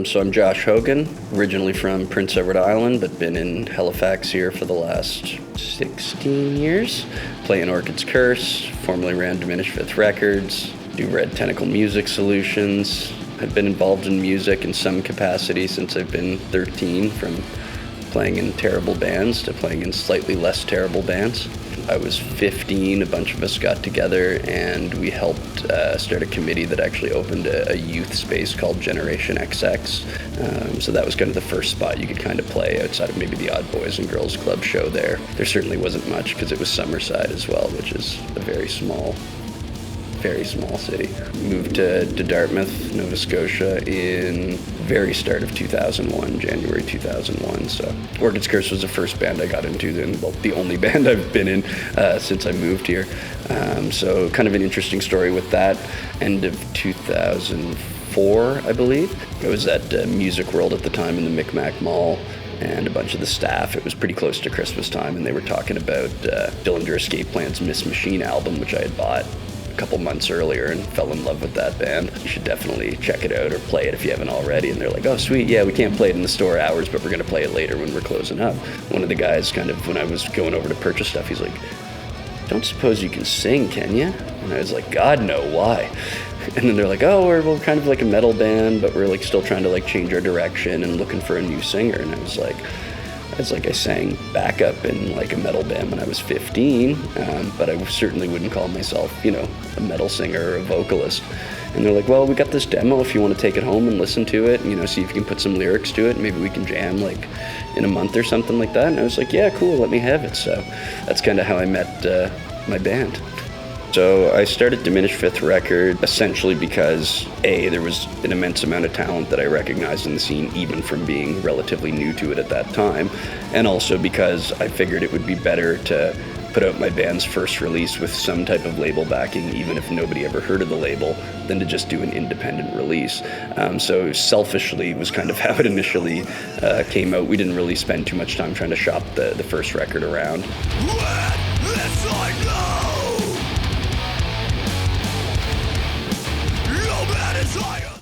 So I'm Josh Hogan, originally from Prince Edward Island, but been in Halifax here for the last 16 years. Playing Orchid's Curse, formerly ran Diminished Fifth Records, do Red Tentacle Music Solutions. I've been involved in music in some capacity since I've been 13, from playing in terrible bands to playing in slightly less terrible bands. I was 15, a bunch of us got together and we helped start a committee that actually opened a youth space called Generation XX. So that was kind of the first spot you could kind of play outside of maybe the odd Boys and Girls Club show there. There certainly wasn't much because it was Summerside as well, which is a very small city. Moved to Dartmouth, Nova Scotia in very start of 2001, January 2001. So Orchid's Curse was the first band I got into, and well, the only band I've been in since I moved here. So kind of an interesting story with that. End of 2004, I believe. I was at Music World at the time in the Micmac Mall, and a bunch of the staff, it was pretty close to Christmas time, and they were talking about Dillinger Escape Plan's Miss Machine album, which I had bought a couple months earlier and fell in love with that band. You should definitely check it out or play it if you haven't already. And they're like, oh sweet, yeah, we can't play it in the store hours, but we're gonna play it later when we're closing up. One of the guys kind of, when I was going over to purchase stuff, he's like, don't suppose you can sing, can you? And I was like, God, no, why? And then they're like, oh, we're kind of like a metal band, but we're like still trying to like change our direction and looking for a new singer. And I was like, I sang backup in like a metal band when I was 15, but I certainly wouldn't call myself, a metal singer or a vocalist. And they're like, well, we got this demo if you want to take it home and listen to it, and, see if you can put some lyrics to it. Maybe we can jam like in a month or something like that. And I was like, yeah, cool, let me have it. So that's kind of how I met my band. So I started Diminished Fifth Record essentially because A, there was an immense amount of talent that I recognized in the scene, even from being relatively new to it at that time, and also because I figured it would be better to put out my band's first release with some type of label backing, even if nobody ever heard of the label, than to just do an independent release. So selfishly was kind of how it initially came out. We didn't really spend too much time trying to shop the first record around.